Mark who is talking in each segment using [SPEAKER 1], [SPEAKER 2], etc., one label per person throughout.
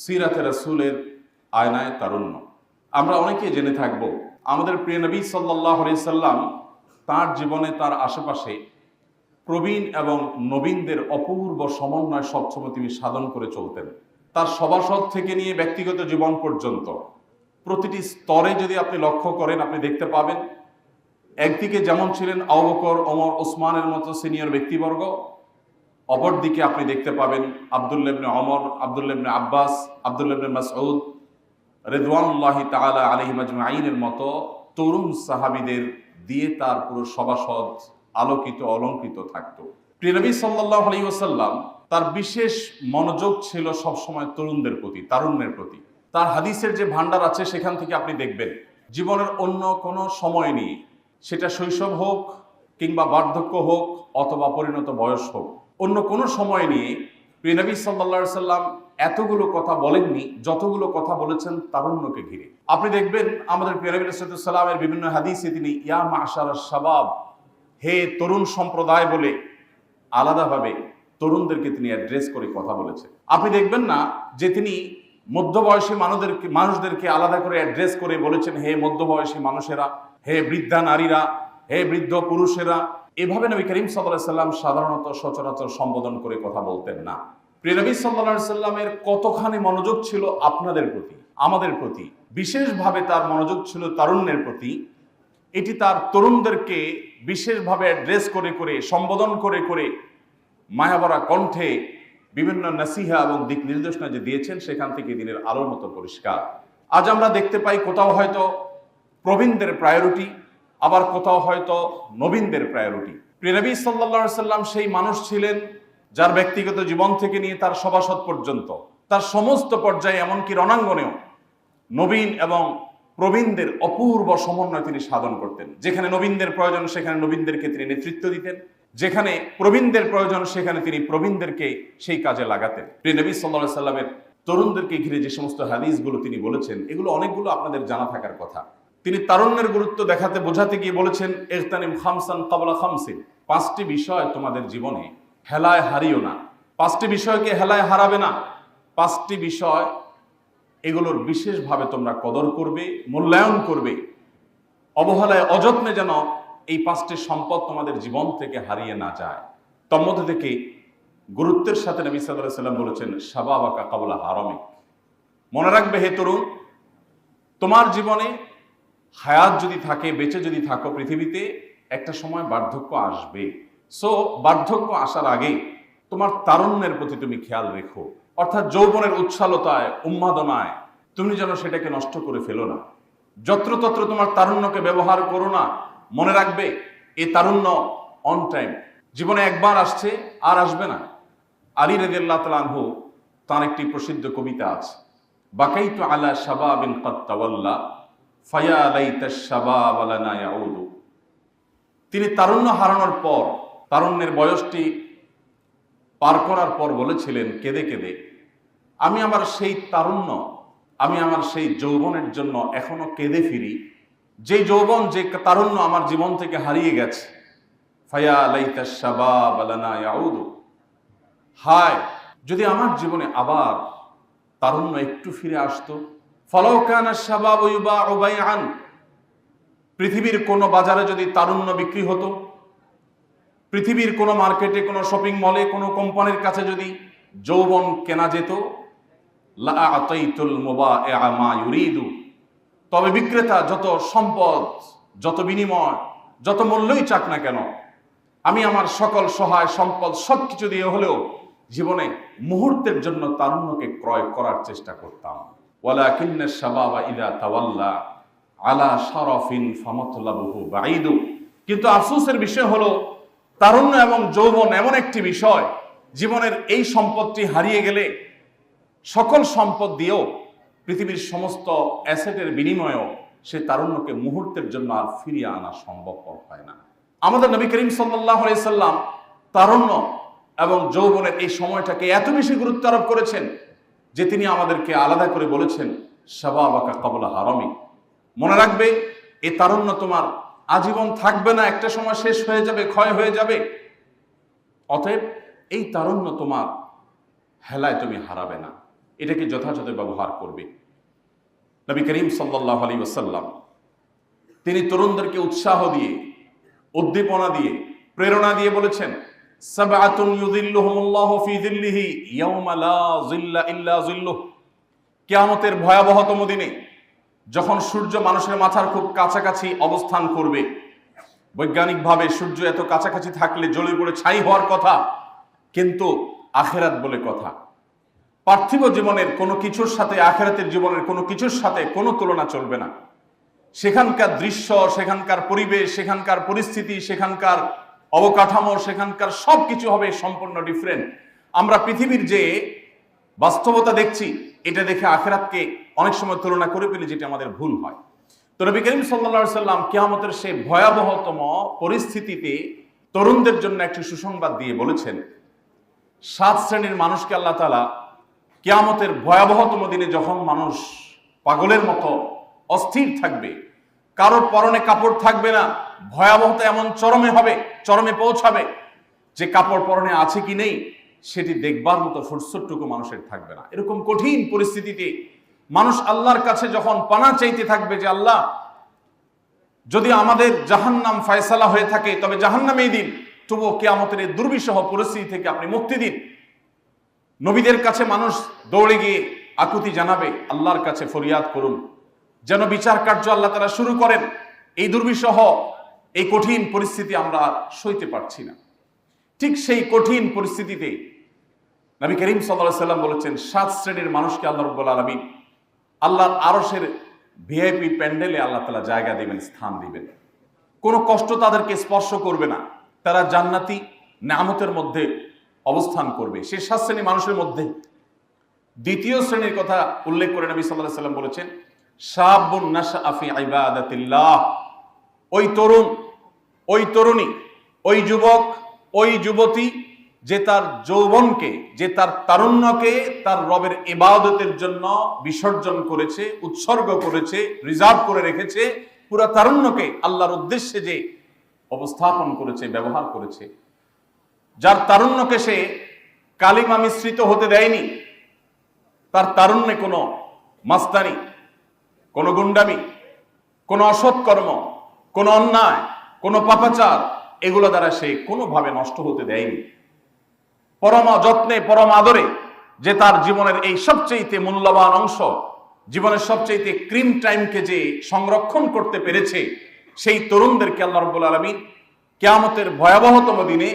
[SPEAKER 1] সিরাতে রাসূলের আয়নায় তারুণ্য। আমরা অনেকেই জেনে থাকব আমাদের প্রিয় নবী সাল্লাল্লাহু আলাইহি সাল্লাম তার জীবনে তার আশেপাশে প্রবীণ এবং নবীনদের অপূর্ব সমন্বয় সবসময় তিনি সাধন করে চলতেন। তার সভাসদ থেকে নিয়ে ব্যক্তিগত জীবন পর্যন্ত প্রতিটি স্তরে যদি আপনি লক্ষ্য করেন, আপনি দেখতে পাবেন একদিকে যেমন ছিলেন আবু বকর, ওমর, ওসমানের মতো সিনিয়র ব্যক্তিবর্গ, অপরদিকে আপনি দেখতে পাবেন আব্দুল্লাহ ইবনে ওমর, আব্দুল্লাহ ইবনে আব্বাস, আব্দুল্লাহ ইবনে মাসউদ রিদওয়ানুল্লাহি তাআলা আলাইহিম আজমাইনের মতো তরুণ সাহাবীদের দিয়ে তার পুরো সভাসদ আলোকিত অলঙ্কৃত থাকতো। প্রিয় নবী সাল্লাল্লাহু আলাইহি ওয়াসাল্লাম তার বিশেষ মনোযোগ ছিল সবসময় তরুণদের প্রতি, তারুণ্যের প্রতি। তার হাদিসের যে ভান্ডার আছে সেখান থেকে আপনি দেখবেন জীবনের অন্য কোনো সময় নিয়ে, সেটা শৈশব হোক কিংবা বার্ধক্য হোক অথবা পরিণত বয়স হোক, অন্য কোনো সময় নিয়ে প্রিয় নবী সাল্লাল্লাহু আলাইহি ওয়াসাল্লাম এতগুলো কথা বলেননি যতগুলো কথা বলেছেন তারুণ্যকে ঘিরে। আপনি দেখবেন আমাদের প্রিয় নবী সাল্লাল্লাহু আলাইহি ওয়াসাল্লামের বিভিন্ন হাদিসে তিনি ইয়া মাশারাশ শাবাব, হে তরুণ সম্প্রদায় বলে আলাদাভাবে তরুণদেরকে তিনি অ্যাড্রেস করে কথা বলেছেন। আপনি দেখবেন না যে তিনি মধ্যবয়সী মানুষদেরকে আলাদা করে অ্যাড্রেস করে বলেছেন হে মধ্যবয়সী মানুষেরা, হে বৃদ্ধা নারীরা, হে বৃদ্ধ পুরুষেরা। এভাবে নবী করিম সাল্লাল্লাহু আলাইহি সাল্লাম সাধারণত সচরাচর সম্বোধন করে কথা বলতেন না। প্রিয় নবী সাল্লাল্লাহু আলাইহি সাল্লামের কতখানি মনোযোগ ছিল আপনাদের প্রতি, আমাদের প্রতি, বিশেষভাবে তার মনোযোগ ছিল তারুণ্যের প্রতি। এটি তার তরুণদেরকে বিশেষভাবে অ্যাড্রেস করে করে, সম্বোধন করে করে মায়াভরা কণ্ঠে বিভিন্ন নাসিহা এবং দিক নির্দেশনা যে দিয়েছেন সেখান থেকে দিনের আলোর মতো পরিষ্কার। আজ আমরা দেখতে পাই কোথাও হয়তো প্রবীণদের প্রায়োরিটি, আবার কোথাও হয়তো নবীনদের প্রায়োরিটি। প্রিয় নবী সাল্লাল্লাহু আলাইহি সাল্লাম সেই মানুষ ছিলেন যার ব্যক্তিগত জীবন থেকে নিয়ে তার সভাসদ পর্যন্ত, তার সমস্ত পর্যায়ে এমনকি রণাঙ্গনেও নবীন এবং প্রবীণদের অপূর্ব সমন্বয় তিনি সাধন করতেন। যেখানে নবীনদের প্রয়োজন সেখানে নবীনদেরকে তিনি নেতৃত্ব দিতেন, যেখানে প্রবীণদের প্রয়োজন সেখানে তিনি প্রবীণদেরকে সেই কাজে লাগাতেন। প্রিয় নবী সাল্লাল্লাহু আলাইহি সাল্লামের তরুণদেরকে ঘিরে যে সমস্ত হাদিসগুলো তিনি বলেছেন এগুলো অনেকগুলো আপনাদের জানা থাকার কথা। তিনি তারুণ্যের গুরুত্ব দেখাতে বোঝাতে গিয়ে বলেছেন ইগতানিম খামসান ক্বাবলা খামসিন, পাঁচটি বিষয় তোমাদের জীবনে হেলায় হারিও না। পাঁচটি বিষয়কে হেলায় হারাবে না। পাঁচটি বিষয় এগুলোর বিশেষভাবে তোমরা কদর করবে, মূল্যায়ন করবে। অবহেলায় অযত্নে যেন এই পাঁচটি সম্পদ তোমাদের জীবন থেকে হারিয়ে না যায়। তার মধ্যে থেকে গুরুত্বের সাথে নবী সাল্লাল্লাহু আলাইহি ওয়াসাল্লাম বলেছেন শাবাবাকা ক্বাবলা হারামিক, মনে রাখবে হে তরুণ, তোমার জীবনে হায়াত যদি থাকে, বেঁচে যদি থাকো পৃথিবীতে, একটা সময় বার্ধক্য আসবে। সো বার্ধক্য আসার আগে তোমার তারুণ্যের প্রতি তুমি খেয়াল রেখো, অর্থাৎ যৌবনের উচ্ছ্বালতায়, উন্মাদনায় তুমি যেন সেটাকে নষ্ট করে ফেলো না। যত্রতত্র তোমার তারুণ্যকে ব্যবহার করো না। মনে রাখবে এই তারুণ্য অন টাইম, জীবনে একবার আসছে আর আসবে না। আলী রাদিয়াল্লাহু তাআলা আনহু তার একটি প্রসিদ্ধ কবিতা আছে, বাকাইতু আলা শাবাবিন ক্বাদ তাওয়াল্লা ফায়া লাইতাশ শাবাব লানা ইয়াউদু। তিনি তারুণ্য হারানোর পর, তারুণ্যের বয়সটি পার করার পর বলেছিলেন কেঁদে কেঁদে, আমি আমার সেই তারুণ্য, আমি আমার সেই যৌবনের জন্য এখনো কেঁদে ফিরি, যে যৌবন, যে তারুণ্য আমার জীবন থেকে হারিয়ে গেছে। ফায়া লাইতাশ শাবাব লানা ইয়াউদু, হায় যদি আমার জীবনে আবার তারুণ্য একটু ফিরে আসতো। ফালাউ কানা শাবাব ইউবাউ বাইআন, পৃথিবীর কোন বাজারে যদি তারুণ্য বিক্রি হতো, পৃথিবীর কোন মার্কেটে, কোন শপিং মলে, কোন কোম্পানির কাছে যদি যৌবন কেনা যেত, লা আতাইতুল মুবাইআ মা ইউরিদু, তবে বিক্রেতা যত সম্পদ, যত বিনিময়, যত মূল্যই চাক না কেন, আমি আমার সকল সহায় সম্পদ সবকিছু দিয়ে হলেও জীবনে মুহূর্তের জন্য তারুণ্যকে ক্রয় করার চেষ্টা করতাম। ওয়ালাকিন্নাশ শাবাবা ইযা তাওয়াল্লা আলা শারাফিন ফামাতলাবুহু বাঈদু, কিন্তু আফসোসের বিষয় হলো তারুণ্য এবং যৌবন এমন একটি বিষয়, জীবনের এই সম্পদটি হারিয়ে গেলে সকল সম্পদ দিয়েও, পৃথিবীর সমস্ত অ্যাসেটের বিনিময়েও সে তারুণ্যকে মুহূর্তের জন্য আর ফিরিয়ে আনা সম্ভবপর হয় না। আমাদের নবী করিম সাল্লাল্লাহু আলাইহি সাল্লাম তারুণ্য এবং যৌবনের এই সময়টাকে এত বেশি গুরুত্ব আরোপ করেছেন যে তিনি আমাদেরকে আলাদা করে বলেছেন শাবাবাকা ক্বাবলা হারামিক, মনে রাখবে এই তারুণ্য তোমার আজীবন থাকবে না, একটা সময় শেষ হয়ে যাবে, ক্ষয় হয়ে যাবে। অতএব এই তারুণ্য তোমার হেলায় তুমি হারাবে না। এটাকে যথাযথ ব্যবহার করবে। নবী করিম সাল্লাল্লাহু আলাইহি ওয়াসাল্লাম তিনি তরুণদেরকে উৎসাহ দিয়ে, উদ্দীপনা দিয়ে, প্রেরণা দিয়ে বলেছেন, সাবআতুন ইউযিল্লুহুমুল্লাহু ফি যিল্লিহি ইয়াওমা লা যিল্লা ইল্লা যিল্লুহ। কিয়ামতের ভয়াবহতম দিনে যখন সূর্য মানুষের মাথার খুব কাছাকাছি অবস্থান করবে, বৈজ্ঞানিকভাবে সূর্য এত কাছাকাছি থাকলে জ্বলে পড়ে ছাই হওয়ার কথা, কিন্তু আখিরাত বলে কথা, পার্থিব জীবনের কোনো কিছুর সাথে আখিরাতের জীবনের কোনো কিছুর সাথে কোনো তুলনা চলবে না। সেখানকার দৃশ্য, সেখানকার পরিবেশ, সেখানকার পরিস্থিতি, সেখানকার অবকাঠামো, সেখানকার সব কিছু হবে সম্পূর্ণ ডিফারেন্ট। আমরা পৃথিবীর যে বাস্তবতা দেখছি, এটা দেখে আখিরাতকে অনেক সময় তুলনা করে ফেলি, যেটা আমাদের ভুল হয়। তো নবী করিম সাল্লাল্লাহু আলাইহি সাল্লাম কিয়ামতের সেই ভয়াবহতম পরিস্থিতিতে তরুণদের জন্য একটি সুসংবাদ দিয়ে বলেছেন, 7 শ্রেণীর মানুষকে আল্লাহ তাআলা কিয়ামতের ভয়াবহতম দিনে যখন মানুষ পাগলের মতো অস্থির থাকবে, কারোর পরনে কাপড় থাকবে না, ভয়াবহতা এমন চরমে পৌঁছাবে যে কাপড় পরনে আছে কি নেই সেটি দেখবার মতো ফুরসতটুকু মানুষের থাকবে না। এরকম কঠিন পরিস্থিতিতে মানুষ আল্লাহর কাছে যখন পানা চাইতে থাকবে যে আল্লাহ, যদি আমাদের জাহান্নাম ফয়সালা হয়ে থাকে তবে জাহান্নামেই দিন, তবুও কিয়ামতের এই দুর্বিষহ পরিস্থিতি থেকে আপনি মুক্তি দিন। নবীদের কাছে মানুষ দৌড়ে গিয়ে আকুতি জানাবে, আল্লাহর কাছে ফরিয়াদ করুন যেন বিচার কার্য আল্লাহ তাআলা শুরু করেন। এই দুর্বিষহ, এই কঠিন পরিস্থিতি আমরা সইতে পারছি না। ঠিক সেই কঠিন পরিস্থিতিতে নবী করিম সাল্লাল্লাহু আলাইহি সাল্লাম বলেছেন, 7 শ্রেণীর মানুষকে আল্লাহ রাব্বুল আলামিন আল্লাহর আরশের ভিআইপি প্যান্ডেলে আল্লাহ তাআলা জায়গা দিবেন, স্থান দিবেন। কোনো কষ্ট তাদেরকে স্পর্শ করবে না, তারা জান্নাতি নিয়ামতের মধ্যে অবস্থান করবে। সেই 7 শ্রেণীর মানুষের মধ্যে দ্বিতীয় শ্রেণীর কথা উল্লেখ করে নবী সাল্লাল্লাহু আলাইহি সাল্লাম বলেছেন, শাবুন নাশআ ফি ইবাদাতিল্লাহ। ওই তরুণ, ওই তরুণী, ওই যুবক, ওই যুবতী যে তার যৌবনকে, যে তার তারুণ্যকে তার রবের ইবাদতের জন্য বিসর্জন করেছে, উৎসর্গ করেছে, রিজার্ভ করে রেখেছে, পুরা তারুণ্যকে আল্লাহর উদ্দেশ্যে যে অবস্থাপন করেছে, ব্যবহার করেছে, যার তারুণ্যকে সে কালিমা মিশ্রিত হতে দেয়নি, তার তারুণ্যে কোনো মাস্তানি, কোনো গুন্ডামি, কোনো অসৎকর্ম, কোনো অন্যায়, কোনো পাপাচার, এগুলো দ্বারা সে কোনোভাবে নষ্ট হতে দেয়নি। পরম যত্নে, পরম আদরে যে তার জীবনের এই সবচেয়ে মূল্যবান অংশ, জীবনের সবচেয়ে ক্রিম টাইমকে যে সংরক্ষণ করতে পেরেছে, সেই তরুণদেরকে আল্লাহ রাব্বুল আলামিন কিয়ামতের ভয়াবহতম দিনে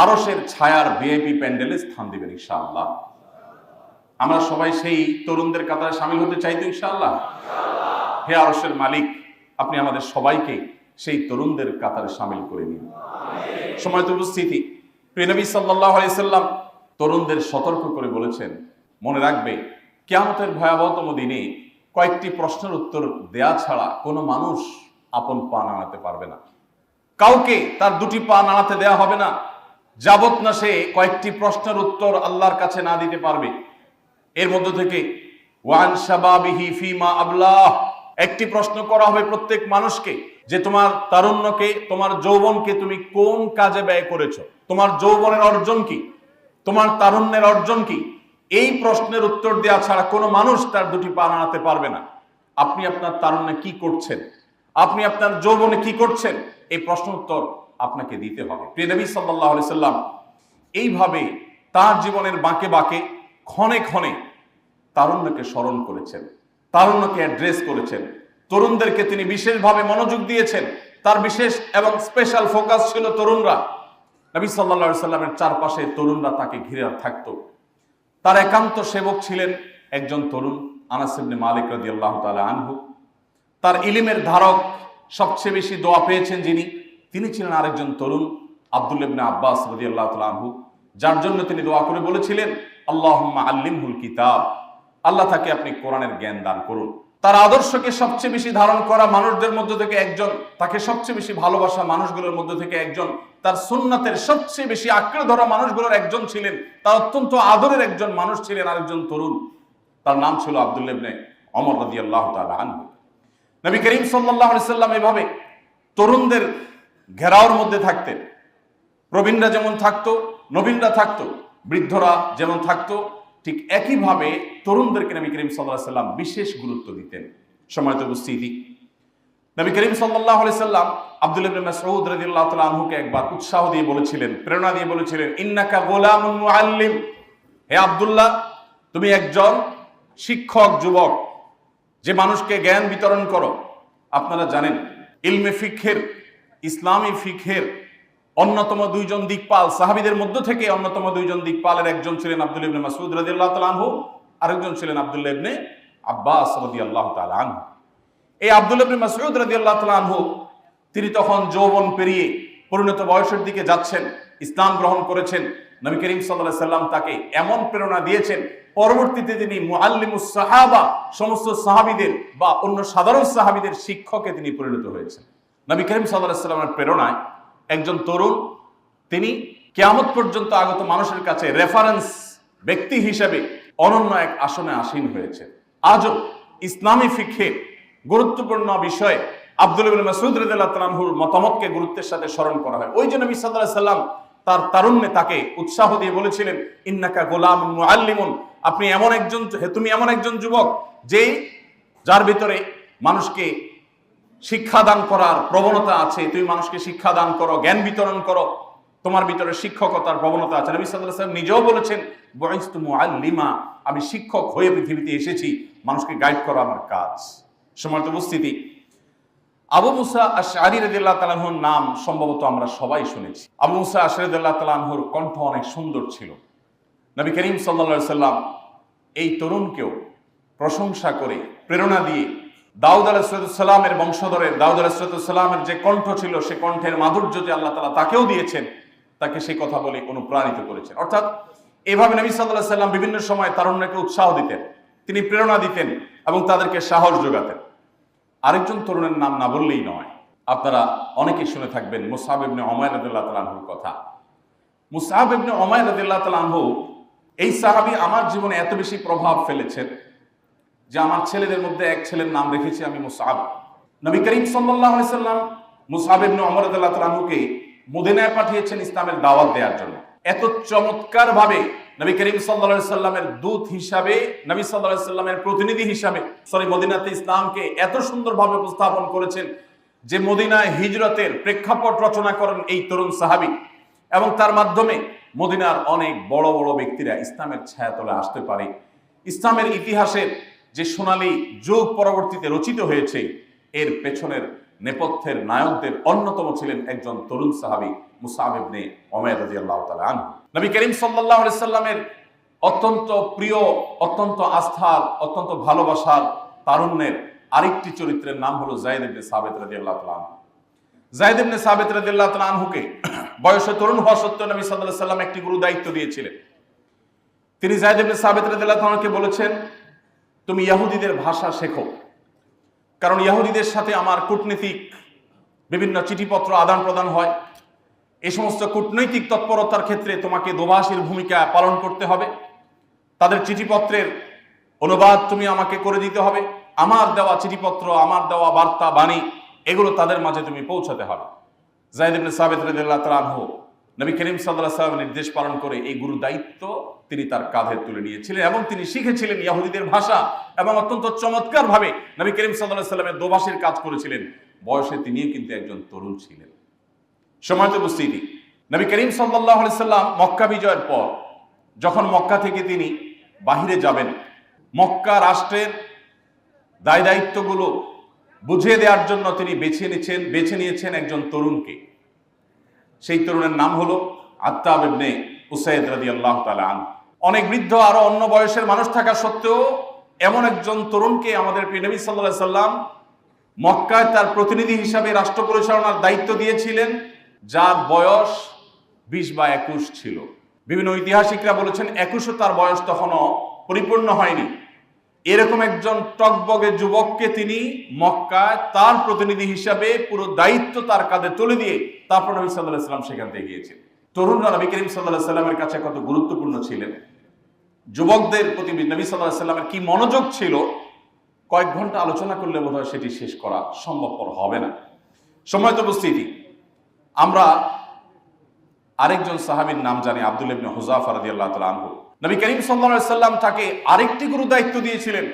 [SPEAKER 1] আরশের ছায়ার ভিআইপি প্যান্ডেলে স্থান দিবেন ইনশাআল্লাহ। আমরা সবাই সেই তরুণদের কাতারে শামিল হতে চাই তো ইনশাআল্লাহ। হে আরশের মালিক, আপনি আমাদের সবাইকে সেই তরুণদের কাতারে শামিল করে নিন। সময়ত উপস্থিতি, প্রিয় নবী সাল্লাল্লাহু আলাইহি সাল্লাম তরুণদের সতর্ক করে বলেছেন, মনে রাখবে কিয়ামতের ভয়াবহতম দিনে কয়েকটি প্রশ্নের উত্তর দেয়া ছাড়া কোনো মানুষ আপন পা নাড়াতে পারবে না। কাউকে তার দুটি পা নাড়াতে দেয়া হবে না যাবত না সে কয়েকটি প্রশ্নের উত্তর আল্লাহর কাছে না দিতে পারবে। এর মধ্য থেকে ওয়ান শাবাবিহি ফিমা আবলাহ, একটি প্রশ্ন করা হবে প্রত্যেক মানুষকে যে তোমার তারুণ্যকে, তোমার যৌবনকে তুমি কোন কাজে ব্যয় করেছো, তোমার যৌবনের অর্জন কি, তোমার তারুণ্যের অর্জন কি। এই প্রশ্নের উত্তর দেওয়া ছাড়া কোনো মানুষ তার দুটি পা নাড়াতে পারবে না। আপনি আপনার তারুণ্যে কি করছেন, আপনি আপনার যৌবনে কি করছেন, এই প্রশ্ন উত্তর আপনাকে দিতে হবে। প্রিয় নবী সাল্লাল্লাহু আলাইহি সাল্লাম এইভাবে তার জীবনের বাঁকে বাঁকে, ক্ষণে ক্ষণে তারুণ্যকে স্মরণ করেছেন, তারুণ্যকে অ্যাড্রেস করেছেন। তরুণদেরকে তিনি বিশেষভাবে মনোযোগ দিয়েছেন, তার বিশেষ এবং স্পেশাল ফোকাস ছিল তরুণরা। নবী সাল্লাল্লাহু আলাইহি সাল্লামের চারপাশে তরুণরা তাকে ঘিরে থাকতো। তার একান্ত সেবক ছিলেন একজন তরুণ, আনাস ইবনে মালিক রাদিয়াল্লাহু তাআলা আনহু। তার ইলমের ধারক, সবচেয়ে বেশি দোয়া পেয়েছেন যিনি, তিনি ছিলেন আরেকজন তরুণ, আব্দুল্লাহ ইবনে আব্বাস রাদিয়াল্লাহু তাআলা আনহু, যার জন্য তিনি দোয়া করে বলেছিলেন, আল্লাহুম্মা আল্লিমহুল কিতাব, আল্লাহ তাকে আপনি কোরআনের জ্ঞান দান করুন। তার আদর্শকে সবচেয়ে বেশি ধারণ করা মানুষদের মধ্যে থেকে একজন, তাকে সবচেয়ে বেশি ভালোবাসা মানুষগুলোর মধ্যে থেকে একজন, তার সুন্নাতের সবচেয়ে বেশি আঁকড়ে ধরা মানুষগুলোর একজন ছিলেন, তার অত্যন্ত আদরের একজন মানুষ ছিলেন আরেকজন তরুণ, তার নাম ছিল আব্দুল্লাহ ইবনে ওমর রাদিয়াল্লাহু তাআলা আনহু। নবী করিম সাল্লাল্লাহু আলাইহি সাল্লাম এভাবে তরুণদের ঘেরাওর মধ্যে থাকতেন। প্রবীণরা যেমন থাকতো, নবীনরা থাকতো, বৃদ্ধরা যেমন থাকতো, ঠিক একইভাবে তরুণদেরকে নবী করিম সাল্লাল্লাহু আলাইহি সাল্লাম বিশেষ গুরুত্ব দিতেন। সম্মানিত উপস্থিতি, নবী করিম সাল্লাল্লাহু আলাইহি সাল্লাম আব্দুল্লাহ ইবনে মাসউদ রাদিয়াল্লাহু তাআলা আনহুকে একবার উৎসাহ দিয়ে বলেছিলেন, প্রেরণা দিয়ে বলেছিলেন, ইন্নাকা গোলামুন মুআল্লিম, হে আব্দুল্লাহ, তুমি একজন শিক্ষক যুবক, যে মানুষকে জ্ঞান বিতরণ করো। আপনারা জানেন ইলমে ফিকহের, ইসলামী ফিকহের অন্যতম দুইজন দিকপাল, সাহাবীদের মধ্য থেকে অন্যতম দুইজন দিকপালের একজন ছিলেন আব্দুল্লাহ ইবনে মাসউদ রাদিয়াল্লাহু তাআলা আনহু, আরেকজন ছিলেন আব্দুল্লাহ ইবনে আব্বাস রাদিয়াল্লাহু তাআলা আনহু। এই আব্দুল্লাহ ইবনে মাসউদ রাদিয়াল্লাহু তাআলা আনহু তিনি তখন যৌবন পেরিয়ে পরিণত বয়সের দিকে যাচ্ছেন, ইসলাম গ্রহণ করেছেন। নবী করিম সাল্লাল্লাহু আলাইহি সাল্লাম তাকে এমন প্রেরণা দিয়েছেন, পরবর্তীতে তিনি মুআল্লিমুস সাহাবা, সমস্ত সাহাবীদের বা অন্য সাধারণ সাহাবীদের শিক্ষকে তিনি পরিণত হয়েছেন। নবী করিম সাল্লাল্লাহু আলাইহি সাল্লামের প্রেরণায় একজন তরুণ, তিনি কিয়ামত পর্যন্ত আগত মানুষের কাছে রেফারেন্স ব্যক্তি হিসেবে অনন্য এক আসনে আসীন হয়েছে। আজও ইসলামী ফিকহে গুরুত্বপূর্ণ বিষয়ে আব্দুল্লাহ ইবনে মাসউদ রাদিয়াল্লাহু তাআলা আনহুর মতামতকে গুরুত্বের সাথে স্মরণ করা হয়। ওই যে নবী সাল্লাল্লাহু আলাইহি সাল্লাম তার তারুণ্যে তাকে উৎসাহ দিয়ে বলেছিলেন, ইন্নাকা গোলামুন মুআল্লিমুন, আপনি এমন একজন, তুমি এমন একজন যুবক যে যার ভিতরে মানুষকে শিক্ষাদান করার প্রবণতা আছে, তুমি মানুষকে শিক্ষা দান করো, জ্ঞান বিতরণ করো, তোমার ভিতরে শিক্ষকতার প্রবণতা আছে। নবী সাল্লাল্লাহু আলাইহি ওয়াসাল্লাম নিজেও বলেছেন, বুইস্তু মুআল্লিমা, আমি শিক্ষক হয়ে পৃথিবীতে এসেছি, মানুষকে গাইড করা আমার কাজ। সম্মানিত উপস্থিতি, আবু মুসা আশআরী রাদিয়াল্লাহু তাআলা আনহুর নাম সম্ভবত আমরা সবাই শুনেছি। আবু মুসা আশআরী রাদিয়াল্লাহু তাআলা আনহুর কণ্ঠ অনেক সুন্দর ছিল। নবী করিম সাল্লাল্লাহু আলাইহি সাল্লাম এই তরুণকেও প্রশংসা করে প্রেরণা দিয়ে দাউদ আলাইহিস সালামের বংশধরের, দাউদ আলাইহিস সালামের যে কণ্ঠ ছিল, সে কণ্ঠের মাধুর্য যে আল্লাহ তাআলা তাকেও দিয়েছেন, তাকে সেই কথা বলে অনুপ্রাণিত করেছেন। অর্থাৎ এভাবে নবী সাল্লাল্লাহু আলাইহি সাল্লাম বিভিন্ন সময় তারুণ্যকে উৎসাহ দিতেন, তিনি প্রেরণা দিতেন এবং তাদেরকে সাহস যোগাতেন। আরেকজন তরুণের নাম না বললেই নয়, আপনারা অনেকেই শুনে থাকবেন মুসআব ইবনে উমাইর রাদিয়াল্লাহু তাআলা আনহুর কথা। মুসআব ইবনে উমাইর রাদিয়াল্লাহু তাআলা আনহু, এই সাহাবী আমার জীবনে এত বেশি প্রভাব ফেলেছেন যে আমার ছেলেদের মধ্যে এক ছেলের নাম রেখেছি আমি মুসআব। নবী করিম সাল্লাল্লাহু আলাইহি সাল্লাম মুসআব ইবনে উমাইর রাদিয়াল্লাহু তাআলা আনহুকে মদিনায় পাঠিয়েছেন ইসলামের দাওয়াত দেওয়ার জন্য। এত চমৎকার ভাবে নবী করিম সাল্লাল্লাহু আলাইহি সাল্লামের দূত হিসাবে, নবী সাল্লাল্লাহু আলাইহি সাল্লামের প্রতিনিধি হিসাবে মদিনাতে ইসলামকে এত সুন্দরভাবে উপস্থাপন করেছেন যে মদিনায় হিজরতের প্রেক্ষাপট রচনা করেন এই তরুণ সাহাবী, এবং তার মাধ্যমে মদিনার অনেক বড় বড় ব্যক্তিরা ইসলামের ছায়াতলে আসতে পারে। ইসলামের ইতিহাসের যে সোনালী যুগ পরবর্তীতে রচিত হয়েছে, এর পেছনের নেপথ্যের নায়কদের অন্যতম ছিলেন একজন তরুণ সাহাবী মুসআব ইবনে উমাইর রাদিয়াল্লাহু তাআলা আনহু। নবী করিম সাল্লাল্লাহু আলাইহি সাল্লামের অত্যন্ত প্রিয়, অত্যন্ত আস্থার, অত্যন্ত ভালোবাসার তারুণ্যের আরেকটি চরিত্রের নাম হলো যায়েদ ইবনে সাবিত রাদিয়াল্লাহু তাআলা আনহু। যায়েদ ইবনে সাবিত রাদিয়াল্লাহু তাআলা আনহুকে বয়সে তরুণ হওয়া সত্ত্বেও নবী সাল্লাল্লাহু আলাইহি সাল্লাম একটি গুরু দায়িত্ব দিয়েছিলেন। তিনি যায়েদ ইবনে সাবিত রাদিয়াল্লাহু তাআলা আনহুকে বলেছেন, তুমি ইহুদিদের ভাষা শেখো, কারণ ইহুদিদের সাথে আমার কূটনীতিক বিভিন্ন চিঠিপত্র আদান প্রদান হয়। এই সমস্ত কূটনৈতিক তৎপরতার ক্ষেত্রে তোমাকে দোভাষীর ভূমিকা পালন করতে হবে। তাদের চিঠিপত্রের অনুবাদ তুমি আমাকে করে দিতে হবে। আমার দেওয়া চিঠিপত্র, আমার দেওয়া বার্তা বাণী, এগুলো তাদের মাঝে তুমি পৌঁছাতে হবে। যায়েদ ইবনে সাবিত রাদিয়াল্লাহু তাআলা আনহু নবী করিম সাল্লাল্লাহু আলাইহি ওয়াসাল্লামের নির্দেশ পালন করে এই গুরু দায়িত্ব তিনি তার কাঁধে তুলে নিয়েছিলেন, এবং তিনি শিখেছিলেন ইহুদিদের ভাষা এবং অত্যন্ত চমৎকার ভাবে নবী করিম সাল্লাল্লাহু আলাইহি ওয়াসাল্লামের দোভাষীর কাজ করেছিলেন। বয়সে তিনিও কিন্তু একজন তরুণ ছিলেন। সম্মানিত উপস্থিতি, নবী করিম সাল্লাল্লাহু আলাইহি সাল্লাম মক্কা বিজয়ের পর যখন মক্কা থেকে তিনি বাহিরে যাবেন, মক্কা রাষ্ট্রের দায় দায়িত্বগুলো বুঝিয়ে দেওয়ার জন্য তিনি বেছে নিয়েছেন একজন তরুণকে। সেই তরুণের নাম হলো আত্তাব ইবনে উসাইদ রাদিয়াল্লাহু তাআলা আনহু। অনেক বৃদ্ধ আরো অন্য বয়সের মানুষ থাকা সত্ত্বেও এমন একজন তরুণকে আমাদের প্রিয় নবী সাল্লাল্লাহু আলাইহি সাল্লাম মক্কায় তার প্রতিনিধি হিসাবে রাষ্ট্র পরিচালনার দায়িত্ব দিয়েছিলেন, যার বয়স 20 বা 21 ছিল। বিভিন্ন ঐতিহাসিকরা বলেছেন 21ও তার বয়স তখনও পরিপূর্ণ হয়নি। এরকম একজন টকবগে যুবককে তিনি মক্কায় তার প্রতিনিধি হিসাবে পুরো দায়িত্ব তার কাঁধে তুলে দিয়ে তারপর নবী সাল্লাল্লাহু আলাইহি সাল্লাম সেখান থেকে গিয়েছেন। তরুণরা নবী করিম সাল্লাল্লাহু আলাইহি সাল্লামের কাছে কত গুরুত্বপূর্ণ ছিলেন, যুবকদের প্রতি নবী সাল্লাল্লাহু আলাইহি সাল্লামের কি মনোযোগ ছিল, কয়েক ঘন্টা আলোচনা করলে বোধহয় সেটি শেষ করা সম্ভবপর হবে না। সম্মানিত উপস্থিতি, আমরা আরেকজন সাহাবীর নাম জানি, আব্দুল্লাহ ইবনে হুযাফা রাদিয়াল্লাহু তাআলা আনহু। নবী করিম সাল্লাল্লাহু আলাইহি সাল্লাম তাকে আরেকটি গুরু দায়িত্ব দিয়েছিলেন।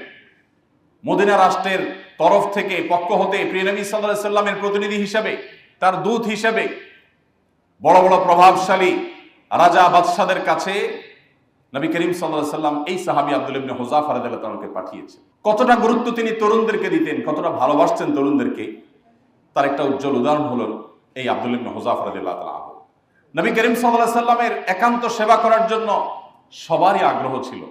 [SPEAKER 1] মদিনা রাষ্ট্রের তরফ থেকে, পক্ষ হতে প্রিয় নবী সাল্লাল্লাহু আলাইহি সাল্লামের প্রতিনিধি হিসেবে, তার দূত হিসেবে বড় বড় প্রভাবশালী রাজা বাদশাদের কাছে নবী করিম সাল্লাল্লাহু আলাইহি সাল্লাম এই সাহাবী আব্দুল্লাহ ইবনে হুযাফা রাদিয়াল্লাহু তাআলাকে পাঠিয়েছেন। কতটা গুরুত্ব তিনি তরুণদেরকে দিতেন, কতটা ভালোবাসতেন তরুণদেরকে, তার একটা উজ্জ্বল উদাহরণ হলো এই আব্দুল্লাহ ইবনে হুযাফা রাদিয়াল্লাহু তাআলা। নবী করিম সাল্লাল্লাহু আলাইহি সাল্লামের একান্ত সেবা করার জন্য সবারই আগ্রহ ছিল।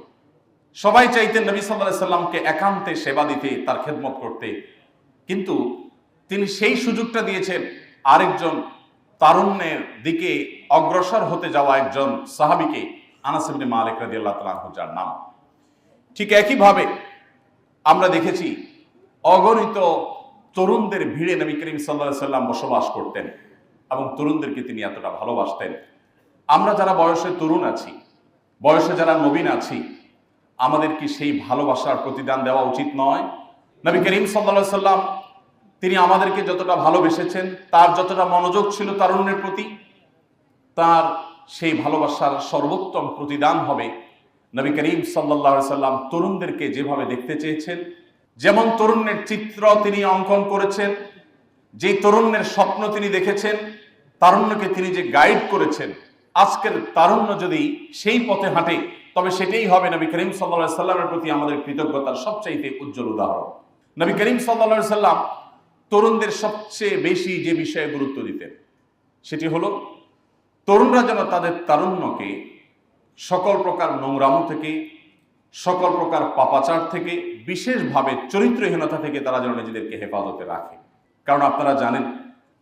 [SPEAKER 1] সবাই চাইতেন নবী সাল্লাল্লাহু আলাইহি সাল্লামকে একান্তে সেবা দিতে, তার খেদমত করতে। কিন্তু তিনি সেই সুযোগটা দিয়েছেন আরেকজন তারুণ্যের দিকে অগ্রসর হতে যাওয়া একজন সাহাবীকে, আনাস ইবনে মালিক রাদিয়াল্লাহু তাআলা আনহু, যার নাম। ঠিক একইভাবে আমরা দেখেছি অগণিত তরুণদের ভিড়ে নবী করিম সাল্লাল্লাহু আলাইহি সাল্লাম বসবাস করতেন এবং তরুণদেরকে তিনি এতটা ভালোবাসতেন। আমরা যারা বয়সে তরুণ আছি, বয়সে যারা নবীন আছি, আমাদের কি সেই ভালোবাসার প্রতিদান দেওয়া উচিত নয়? নবী করিম সাল্লাল্লাহু আলাইহি সাল্লাম তিনি আমাদেরকে যতটা ভালোবেসেছেন, তার যতটা মনোযোগ ছিল তারুণ্যের প্রতি, তার সেই ভালোবাসার সর্বোত্তম প্রতিদান হবে নবী করিম সাল্লাল্লাহু আলাইহি সাল্লাম তরুণদেরকে যেভাবে দেখতে চেয়েছেন, যেমন তরুণের চিত্র তিনি অঙ্কন করেছেন, যে তরুণের স্বপ্ন তিনি দেখেছেন, তারুণ্যকে তিনি যে গাইড করেছেন, আজকের তারুণ্য যদি সেই পথে হাঁটে তবে সেটাই হবে নবী করিম সাল্লাল্লাহু আলাইহি সাল্লামের প্রতি আমাদের কৃতজ্ঞতার সবচাইতে উজ্জ্বল উদাহরণ। নবী করিম সাল্লাল্লাহু আলাইহি সাল্লাম তরুণদের সবচেয়ে বেশি যে বিষয়ে গুরুত্ব দিতেন সেটি হলো তরুণরা যেন তাদের তারুণ্যকে সকল প্রকার নোংরামো থেকে, সকল প্রকার পাপাচার থেকে, বিশেষভাবে চরিত্রহীনতা থেকে তারা যেন নিজেদেরকে হেফাজতে রাখে। কারণ আপনারা জানেন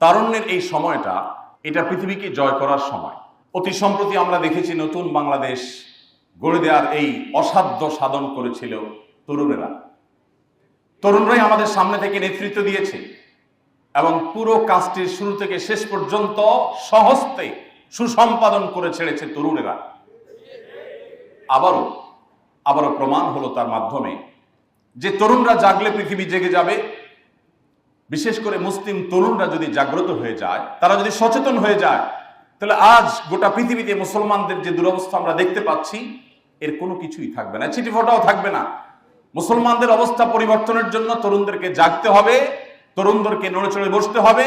[SPEAKER 1] তারুণ্যের এই সময়টা, এটা পৃথিবীকে জয় করার সময়। অতি সম্প্রতি আমরা দেখেছি নতুন বাংলাদেশ গড়ে দেওয়ার এই অসাধ্য সাধন করেছিল তরুণেরা। তরুণরাই আমাদের সামনে থেকে নেতৃত্ব দিয়েছে এবং পুরো কাজটির শুরু থেকে শেষ পর্যন্ত সহস্তে সুসম্পাদন করে ছেড়েছে তরুণেরা। আবারও প্রমাণ হলো তার মাধ্যমে যে তরুণরা জাগলে পৃথিবী জেগে যাবে। বিশেষ করে মুসলিম তরুণরা যদি জাগ্রত হয়ে যায়, তারা যদি সচেতন হয়ে যায়, তাহলে আজ গোটা পৃথিবীতে মুসলমানদের যে দুরবস্থা আমরা দেখতে পাচ্ছি, এর কোনো কিছুই থাকবে না, চিঠিফোঁটাও থাকবে না। মুসলমানদের অবস্থা পরিবর্তনের জন্য তরুণদেরকে জাগতে হবে, তরুণদেরকে নড়ে চড়ে বসতে হবে,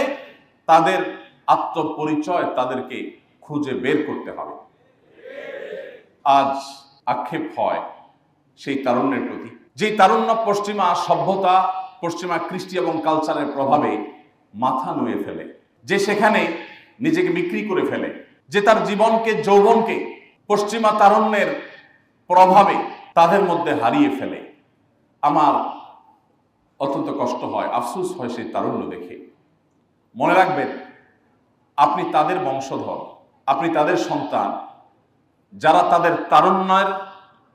[SPEAKER 1] তাদের আত্মপরিচয় তাদেরকে খুঁজে বের করতে হবে। আজ আক্ষেপ হয় সেই তারুণ্যের প্রতি, যেই তারুণ্য পশ্চিমা সভ্যতা, পশ্চিমা কৃষ্টি এবং কালচারের প্রভাবে মাথা নুয়ে ফেলে, যে সেখানে নিজেকে বিক্রি করে ফেলে, যে তার জীবনকে, যৌবনকে পশ্চিমা তারুণ্যের প্রভাবে তাদের মধ্যে হারিয়ে ফেলে। আমার অত্যন্ত কষ্ট হয়, আফসোস হয় সেই তারুণ্য দেখে। মনে রাখবেন, আপনি তাদের বংশধর, আপনি তাদের সন্তান, যারা তাদের তারুণ্যের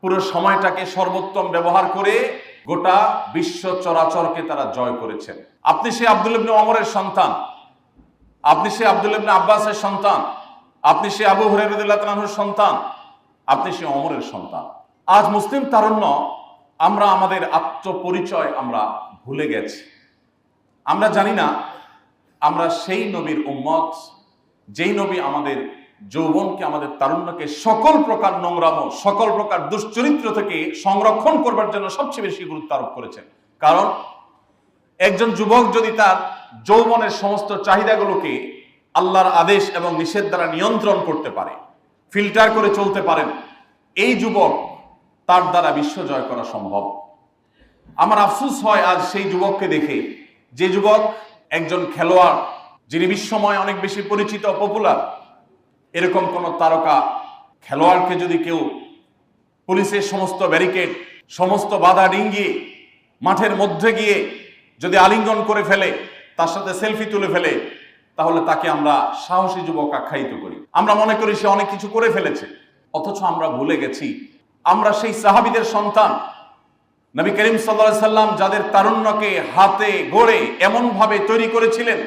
[SPEAKER 1] পুরো সময়টাকে সর্বোত্তম ব্যবহার করে গোটা বিশ্ব চরাচরকে তারা জয় করেছেন। আপনি সে আব্দুল্লাহ ইবনে ওমরের সন্তান, আপনি সে আব্দুল্লাহ ইবনে আব্বাসের সন্তান, আপনি সে আবু হুরায়রা রাদিয়াল্লাহু তাআলার সন্তান, আপনি সে ওমরের সন্তান। আজ মুসলিম তারুণ্য আমরা আমাদের আত্মপরিচয় আমরা ভুলে গেছি। আমরা জানি না আমরা সেই নবীর উম্মত, যেই নবী আমাদের যৌবনকে, আমাদের তারুণ্যকে সকল প্রকার নোংরামো, সকল প্রকার দুশ্চরিত্র থেকে সংরক্ষণ করবার জন্য সবচেয়ে বেশি গুরুত্ব আরোপ করেছেন। কারণ একজন যুবক যদি তার যৌবনের সমস্ত চাহিদাগুলোকে আল্লাহর আদেশ এবং নিষেধ দ্বারা নিয়ন্ত্রণ করতে পারে, ফিল্টার করে চলতে পারেন, এই যুবক, তার দ্বারা বিশ্ব জয় করা সম্ভব। আমার আফসোস হয় আজ সেই যুবককে দেখে, যে যুবক একজন খেলোয়াড়, যিনি বিশ্বময় অনেক বেশি পরিচিত, পপুলার, এরকম কোন তারকা খেলোয়াড়কে যদি কেউ পুলিশের সমস্ত ব্যারিকেড, সমস্ত বাধা ডিঙ্গিয়ে মাঠের মধ্যে গিয়ে যদি আলিঙ্গন করে ফেলে, তার সাথে সেলফি তুলে ফেলে, তাহলে তাকে আমরা সাহসী যুবক আখ্যায়িত করি। আমরা মনে করি সে অনেক কিছু করে ফেলেছে, অথচ আমরা ভুলে গেছি আমরা সেই সাহাবীদের সন্তান। নবী করিম সাল্লাল্লাহু আলাইহি সাল্লাম যাদের তারুণ্যকে হাতে গড়ে এমন ভাবে তৈরি করেছিলেন,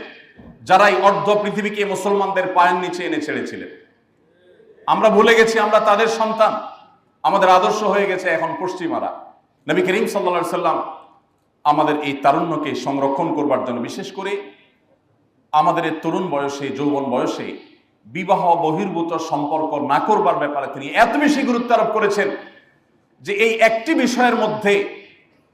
[SPEAKER 1] যারাই অর্ধ পৃথিবীকে মুসলমানদের পায়ের নিচে এনে ছেড়েছিলেন। আমরা ভুলে গেছি আমরা তাদের সন্তান। আমাদের আদর্শ হয়ে গেছে এখন পশ্চিমারা। নবী করিম সাল্লাল্লাহু আলাইহি সাল্লাম আমাদের এই তারুণ্যকে সংরক্ষণ করবার জন্য, বিশেষ করে আমাদের এই তরুণ বয়সে, যৌবন বয়সে বিবাহ বহির্ভূত সম্পর্ক না করবার ব্যাপারে তিনি এত বেশি গুরুত্ব আরোপ করেছেন যে এই একটি বিষয়ের মধ্যে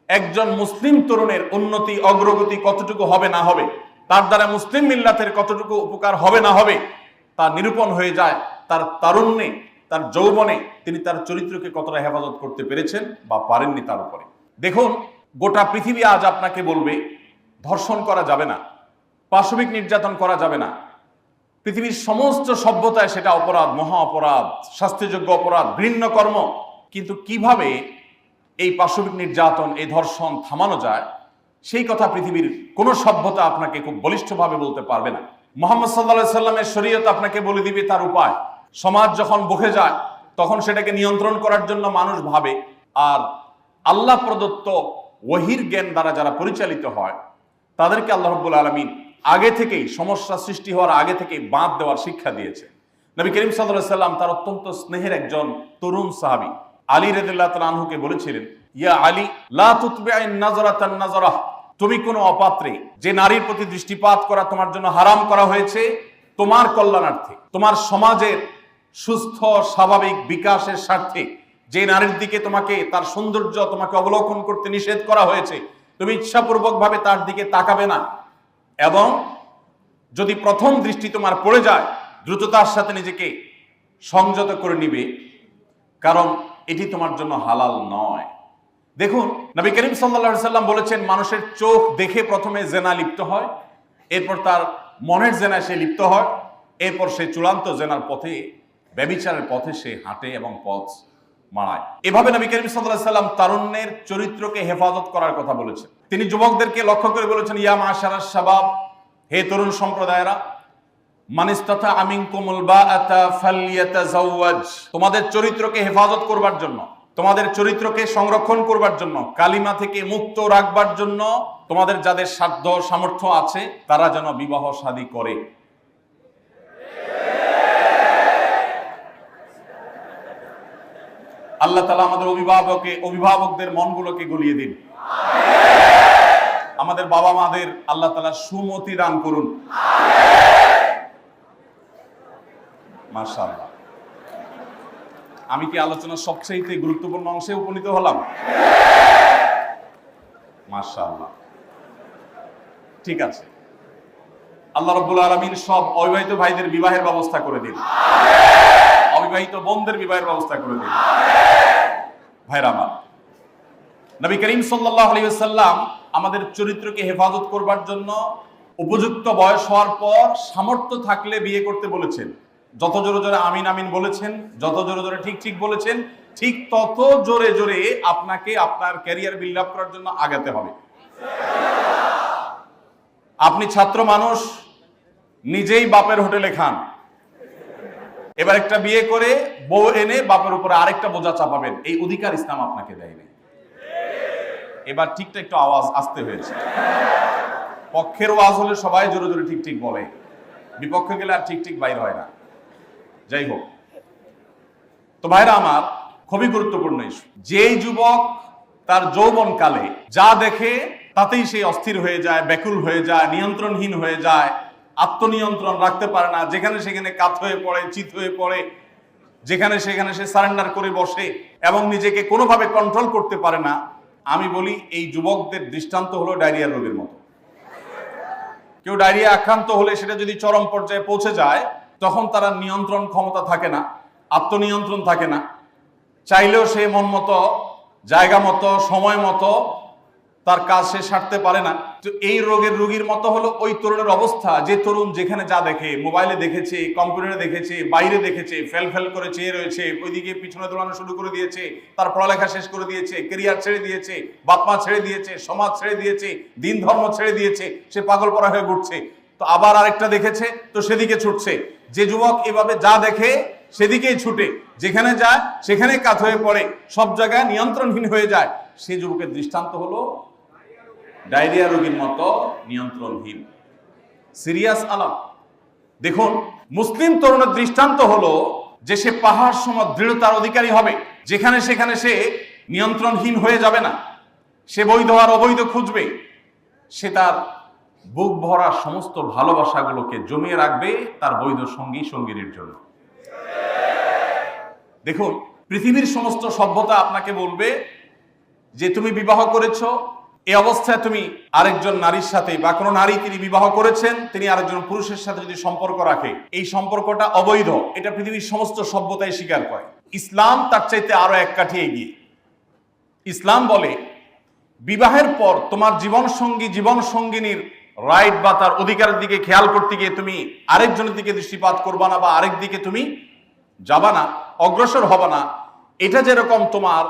[SPEAKER 1] একজন মুসলিম তরুণের উন্নতি অগ্রগতি কতটুকু হবে না হবে, তার দ্বারা মুসলিম মিল্লাতের কতটুকু উপকার হবে না হবে, তা নিরূপণ হয়ে যায় তার তারুণ্যে, তার যৌবনে তিনি তার চরিত্রকে কতটা হেফাজত করতে পেরেছেন বা পারেননি তার উপরে। দেখুন, গোটা পৃথিবী আজ আপনাকে বলবে ধর্ষণ করা যাবে না, পাশবিক নির্যাতন করা যাবে না। পৃথিবীর সমস্ত সভ্যতায় সেটা অপরাধ, মহা অপরাধ, শাস্তিযোগ্য অপরাধ, ঘৃণ্য কর্ম। কিন্তু কিভাবে এই পাশবিক নির্যাতন, এই ধর্ষণ থামানো যায়, সেই কথা পৃথিবীর কোন সভ্যতা আপনাকে খুব বলিষ্ঠভাবে বলতে পারবে না। মুহাম্মদ সাল্লাল্লাহু আলাইহি সাল্লামের শরীয়ত আপনাকে বলে দিবে তার উপায়। সমাজ যখন বকে যায় তখন সেটাকে নিয়ন্ত্রণ করার জন্য মানুষ ভাবে, আর আল্লাহ প্রদত্ত ওহীর জ্ঞান দ্বারা যারা পরিচালিত হয় তাদেরকে আল্লাহ রাব্বুল আলামিন আগে থেকেই, সমস্যা সৃষ্টি হওয়ার আগে থেকেই বাঁধ দেওয়ার শিক্ষা দিয়েছে। নবী করিম সাল্লাল্লাহু আলাইহি সাল্লাম তার অত্যন্ত স্নেহের একজন তরুণ সাহাবী আলী রাদিয়াল্লাহু তাআলা আনহুকে বলেছিলেন, ইয়া আলী লা তুতবি'আন নাযরাতান নাযরাহ, তুমি কোনো অপাত্রে যে নারীর প্রতি দৃষ্টিপাত করা তোমার জন্য হারাম করা হয়েছে তোমার কল্যাণার্থে, তোমার সমাজের সুস্থ স্বাভাবিক বিকাশের স্বার্থে, যে নারীর দিকে তোমাকে, তার সৌন্দর্য তোমাকে অবলোকন করতে নিষেধ করা হয়েছে, তুমি ইচ্ছাপূর্বক ভাবে তার দিকে তাকাবে না, এবং যদি প্রথম দৃষ্টি তোমার পড়ে যায় দ্রুততার সাথে নিজেকে সংযত করে নিবে, কারণ এটি তোমার জন্য হালাল নয়। দেখুন, নবী করিম সাল্লাল্লাহু আলাইহি সাল্লাম বলেছেন, মানুষের চোখ দেখে প্রথমে জেনা লিপ্ত হয়, এরপর তার মনের জেনায় সে লিপ্ত হয়, এরপর সে চূড়ান্ত জেনার পথে, ব্যভিচারের পথে সে হাঁটে এবং পথ মাড়ায়। এভাবে নবী করিম সাল্লাল্লাহু আলাইহি সাল্লাম তারুণ্যের চরিত্রকে হেফাজত করার কথা বলেছেন। তিনি যুবকদেরকে লক্ষ্য করে বলেছেন, ইয়া মাশারাশ শাবাব, হে তরুণ সম্প্রদায়েরা, মান ইসতাতা মিনকুমুল বাআতা ফালইয়াতাযাওয়াজ, তোমাদের চরিত্রকে হেফাজত করবার জন্য, তোমাদের চরিত্রকে সংরক্ষণ করবার জন্য, কালিমা থেকে মুক্ত রাখবার জন্য তোমাদের যাদের সাধ্য সামর্থ্য আছে তারা যেন বিবাহ শাদী করে। আল্লাহ তাআলা আমাদের অভিভাবকদের মনগুলোকে গলিয়ে দিন, আমাদের বাবা মাদের আল্লাহ তাআলা সুমতি দান করুন। মাশাআল্লাহ, আমি কি আলোচনার সবচেয়ে গুরুত্বপূর্ণ অংশে উপনীত হলাম? মাশাআল্লাহ, ঠিক আছে। আল্লাহ রাব্বুল আলামিন সব অবিবাহিত ভাইদের বিবাহের ব্যবস্থা করে দিন, অবিবাহিত বোনদের বিবাহের ব্যবস্থা করে দিন। ভাইরা আমার, নবী করিম সাল্লাল্লাহু আলাইহি ওয়াসাল্লাম আমাদের চরিত্রকে হেফাজত করবার জন্য উপযুক্ত বয়স হওয়ার পর সামর্থ্য থাকলে বিয়ে করতে বলেছেন। যত জোরে জোরে আমিন আমিন বলেছেন, যত জোরে জোরে ঠিক ঠিক বলেছেন, ঠিক তত জোরে জোরে আপনাকে আপনার ক্যারিয়ার বিল্ড আপ করার জন্য আগাতে হবে। আপনি ছাত্র মানুষ, নিজেই বাপের হোটেলে খান, এবার একটা বিয়ে করে বউ এনে বাপের উপরে আরেকটা বোঝা চাপাবেন, এই অধিকার ইসলাম আপনাকে দেয়নি। এবার ঠিকটা একটু আওয়াজ আসতে হয়েছে। পক্ষের ওয়াজ হলে সবাই জোরে জোরে ঠিক ঠিক বলে, বিপক্ষে গেলে আর ঠিক ঠিক বাইর হয় না। যাই হোক, তো ভাইরা আমার, খুবই গুরুত্বপূর্ণ ইস্যু। যেই যুবক তার যৌবন কালে যা দেখে তাতেই সে অস্থির হয়ে যায়, ব্যাকুল হয়ে যায়, নিয়ন্ত্রণহীন হয়ে যায়, আত্মনিয়ন্ত্রণ রাখতে পারে না, যেখানে সেখানে কাত হয়ে পড়ে, চিত হয়ে পড়ে, যেখানে সেখানে সে সারেন্ডার করে বসে এবং নিজেকে কোনোভাবে কন্ট্রোল করতে পারে না, আমি বলি এই যুবকদের দৃষ্টান্ত হলো ডায়রিয়া রোগের মতো। কেউ ডায়রিয়া আক্রান্ত হলে সেটা যদি চরম পর্যায়ে পৌঁছে যায়, তখন তারা নিয়ন্ত্রণ ক্ষমতা থাকে না, আত্মনিয়ন্ত্রণ থাকে না, চাইলেও সে মন মতো, জায়গা মতো, সময় মতো তার কাজ সে সারতে পারে না। তো এই রোগের রোগীর মতো হলো ওই তরুণের অবস্থা, যে তরুণ যেখানে যা দেখে, মোবাইলে দেখেছে, কম্পিউটারে দেখেছে, বাইরে দেখেছে, ফেল ফেল করে চেয়ে রয়েছে, ওইদিকে পিছনে দৌড়ানো শুরু করে দিয়েছে, তার পড়ালেখা শেষ করে দিয়েছে, ক্যারিয়ার ছেড়ে দিয়েছে, বাপ মা ছেড়ে দিয়েছে, সমাজ ছেড়ে দিয়েছে, দিন ধর্ম ছেড়ে দিয়েছে, সে পাগল পড়া হয়ে ঘুরছে। তো আবার আরেকটা দেখেছে, তো সেদিকে ছুটছে। যে যুবক এভাবে যা দেখে সেদিকেই ছুটে, যেখানে যায় সেখানে কাত হয়ে পড়ে, সব জায়গায় নিয়ন্ত্রণহীন হয়ে যায়, সেই যুবকের দৃষ্টান্ত হলো ডায়রিয়া রোগীর মতো নিয়ন্ত্রণহীন। সিরিয়াস আলাম। দেখুন, মুসলিম তরুণের দৃষ্টান্ত হলো যে সে পাহাড় সম দৃঢ়তার অধিকারী হবে, যেখানে সেখানে সে নিয়ন্ত্রণহীন হয়ে যাবে না, সে বৈধ আর অবৈধ খুঁজবে, সে তার বুক ভরা সমস্ত ভালোবাসাগুলোকে জমিয়ে রাখবে তার বৈধ সঙ্গী সঙ্গিনীর জন্য। দেখুন, পৃথিবীর সমস্ত সভ্যতা আপনাকে বলবে যে তুমি বিবাহ করেছো, এই অবস্থায় তুমি আরেকজন নারীর সাথে বা কোনো নারী তিনি বিবাহ করেছেন, তিনি আরেকজন পুরুষের সাথে যদি সম্পর্ক রাখে, এই সম্পর্কটা অবৈধ। এটা পৃথিবীর সমস্ত সভ্যতাই স্বীকার করে। ইসলাম তার চাইতে আরো এক কাঠি এগিয়ে। ইসলাম বলে বিবাহের পর তোমার জীবন সঙ্গী জীবন সঙ্গিনীর রাইট বা তার অধিকারের দিকে খেয়াল করতে গিয়ে তুমি আরেকজনের দিকে দৃষ্টিপাত করবা না বা আরেক দিকে তুমি যাবা না, অগ্রসর হবা না। এটা যেরকম তোমার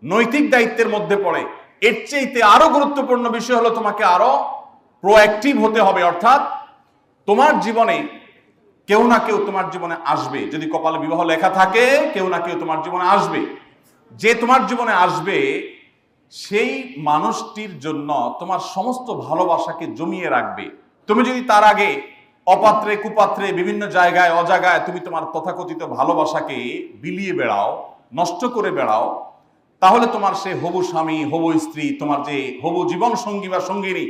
[SPEAKER 1] নৈতিক দায়িত্বের মধ্যে পড়ে, এর চাইতে আরো গুরুত্বপূর্ণ বিষয় হলো তোমাকে আরো প্রোঅ্যাক্টিভ হতে হবে। অর্থাৎ তোমার জীবনে কেউ না কেউ তোমার জীবনে আসবে। যদি কপালে বিবাহ লেখা থাকে, কেউ না কেউ তোমার জীবনে আসবে। যে তোমার জীবনে আসবে সেই মানুষটির জন্য তোমার সমস্ত ভালোবাসাকে জমিয়ে রাখবে। তুমি যদি তার আগে অপাত্রে কুপাত্রে বিভিন্ন জায়গায় অজায়গায় তুমি তোমার তথাকথিত ভালোবাসাকে বিলিয়ে বেড়াও, নষ্ট করে বেড়াও, তাহলে তোমার সে হবু স্বামী, হবু স্ত্রী, তোমার যে হবু জীবন সঙ্গী বা সঙ্গিনী,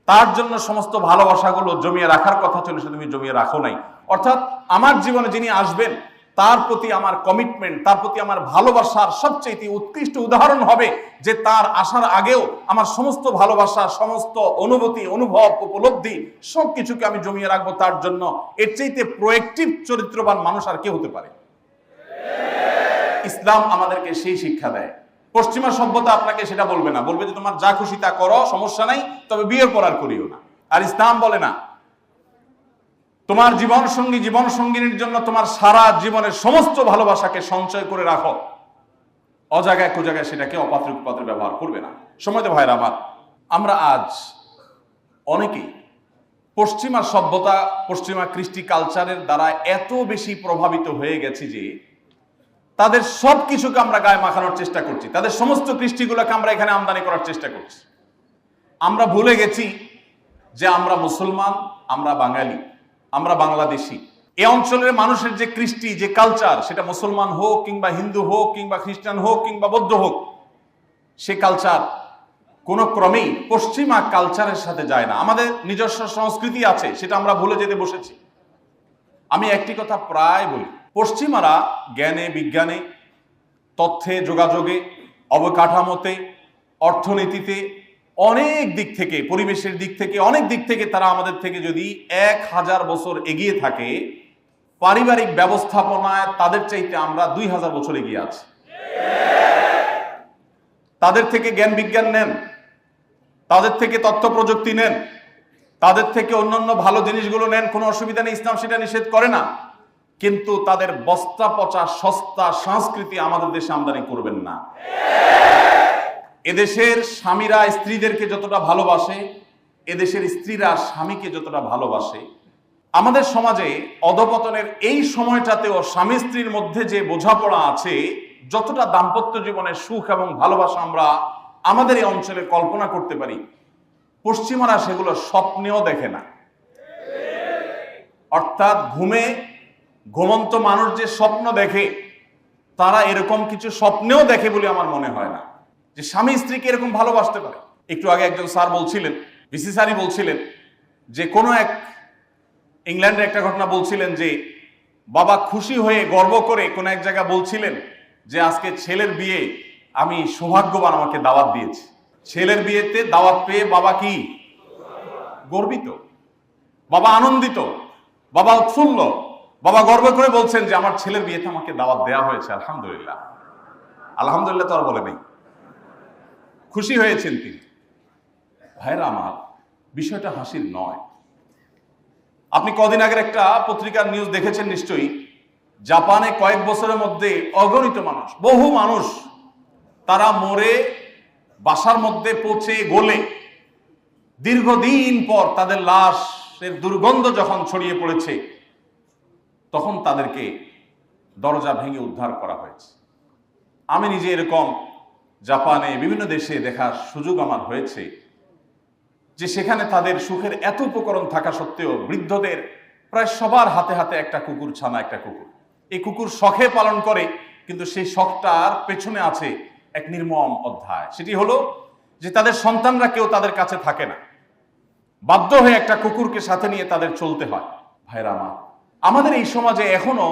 [SPEAKER 1] তার জন্য সমস্ত ভালোবাসাগুলো জমিয়ে রাখার কথা ছিল, সে তুমি জমিয়ে রাখো নাই। অর্থাৎ আমার জীবনে যিনি আসবেন তার প্রতি আমার কমিটমেন্ট, তার প্রতি আমার ভালোবাসার সবচেয়ে উৎকৃষ্ট উদাহরণ হবে যে তার আসার আগেও আমার সমস্ত ভালোবাসা, সমস্ত অনুভূতি, অনুভব, উপলব্ধি সবকিছুকে আমি জমিয়ে রাখবো তার জন্য। এর চাইতে প্রোঅ্যাক্টিভ চরিত্রবান মানুষ আর কে হতে পারে? ইসলাম আমাদেরকে সেই শিক্ষা দেয়। পশ্চিমা সভ্যতা আপনাকে সেটা বলবে না, বলবে যে তোমার যা খুশি তা করো, সমস্যা নাই, তবে বিয়ের পর আর করিও না। আর ইসলাম বলে না, তোমার জীবন সঙ্গী জীবন সঙ্গিনীর জন্য তোমার সারা জীবনের সমস্ত ভালোবাসাকে সঞ্চয় করে রাখো, অজায়গায় কুজায়গায় সেটাকে অপাত্র কুপাত্রে ব্যবহার করবে না। সময়তে ভাইরা আমার, আমরা আজ অনেকেই পশ্চিমা সভ্যতা, পশ্চিমা কৃষ্টি কালচারের দ্বারা এত বেশি প্রভাবিত হয়ে গেছি যে তাদের সব কিছুকে আমরা গায়ে মাখানোর চেষ্টা করছি, তাদের সমস্ত কৃষ্টিগুলোকে আমরা এখানে আমদানি করার চেষ্টা করছি। আমরা ভুলে গেছি যে আমরা মুসলমান, আমরা বাঙালি, আমরা বাংলাদেশি। এই অঞ্চলের মানুষের যে কৃষ্টি, যে কালচার, সেটা মুসলমান হোক কিংবা হিন্দু হোক কিংবা খ্রিস্টান হোক কিংবা বৌদ্ধ হোক, সে কালচার কোনো ক্রমেই পশ্চিমা কালচারের সাথে যায় না। আমাদের নিজস্ব সংস্কৃতি আছে, সেটা আমরা ভুলে যেতে বসেছি। আমি একটি কথা প্রায় বলি, পশ্চিমারা জ্ঞানে, বিজ্ঞানে, তথ্যে, যোগাযোগে, অবকাঠামোতে, অর্থনীতিতে, অনেক দিক থেকে, পরিবেশের দিক থেকে, অনেক দিক থেকে তারা আমাদের থেকে যদি 1000 বছর এগিয়ে থাকে, পারিবারিক ব্যবস্থাপনায় তাদের চাইতে আমরা 2000 বছর এগিয়ে আছি। তাদের থেকে জ্ঞান বিজ্ঞান নেন, তাদের থেকে তথ্য প্রযুক্তি নেন, তাদের থেকে অন্যান্য ভালো জিনিসগুলো নেন, কোনো অসুবিধা নেই, ইসলাম সেটা নিষেধ করে না। কিন্তু তাদের বস্তা পচা সস্তা সংস্কৃতি আমাদের দেশে আমদানি করবেন না। এদেশের স্বামীরা স্ত্রীদেরকে যতটা ভালোবাসে, এদেশের স্ত্রীরা স্বামীকে যতটা ভালোবাসে, আমাদের সমাজে অধপতনের এই সময়টাতেও স্বামী স্ত্রীর মধ্যে যে বোঝাপড়া আছে, যতটা দাম্পত্য জীবনের সুখ এবং ভালোবাসা আমরা আমাদের এই অঞ্চলে কল্পনা করতে পারি, পশ্চিমারা সেগুলো স্বপ্নেও দেখে না। অর্থাৎ ঘুমন্ত মানুষ যে স্বপ্ন দেখে, তারা এরকম কিছু স্বপ্নেও দেখে বলে আমার মনে হয় না যে স্বামী স্ত্রীকে এরকম ভালোবাসতে পারে। একটু আগে একজন স্যার বলছিলেন, ভিসি স্যারই বলছিলেন যে কোনো এক ইংল্যান্ডের একটা ঘটনা বলছিলেন যে বাবা খুশি হয়ে গর্ব করে কোন এক জায়গায় বলছিলেন যে আজকে ছেলের বিয়ে, আমি সৌভাগ্যবান, আমাকে দাওয়াত দিয়েছে। ছেলের বিয়েতে দাওয়াত পেয়ে বাবা কি গর্বিত, বাবা আনন্দিত, বাবা উৎফুল্ল, বাবা গর্ব করে বলছেন যে আমার ছেলের বিয়েতে আমাকে দাওয়াত দেওয়া হয়েছে, আলহামদুলিল্লাহ। আলহামদুলিল্লাহ তো আর বলে নেই, খুশি হয়েছেন তিনি। ভাইরা আমার, বিষয়টা হাসির নয়। আপনি কদিন আগের একটা পত্রিকার নিউজ দেখেছেন নিশ্চয়ই, জাপানে কয়েক বছরের মধ্যে অগণিত মানুষ, বহু মানুষ, তারা মরে বাসার মধ্যে পচে গলে দীর্ঘদিন পর তাদের লাশের দুর্গন্ধ যখন ছড়িয়ে পড়েছে, তখন তাদেরকে দরজা ভেঙে উদ্ধার করা হয়েছে। আমি নিজে এরকম জাপানে, বিভিন্ন দেশে দেখার সুযোগ আমার হয়েছে যে সেখানে তাদের সুখের এত উপকরণ থাকা সত্ত্বেও বৃদ্ধদের প্রায় সবার হাতে হাতে একটা কুকুর ছানা, একটা কুকুর। এই কুকুর শখে পালন করে, কিন্তু সেই শখটার পেছনে আছে এক নির্মম অধ্যায়। সেটি হলো যে তাদের সন্তানরা কেউ তাদের কাছে থাকে না। বাধ্য হয়ে একটা কুকুরকে সাথে নিয়ে তাদের চলতে হয়। ভাইরা আমার, আমাদের এই সমাজে এখনো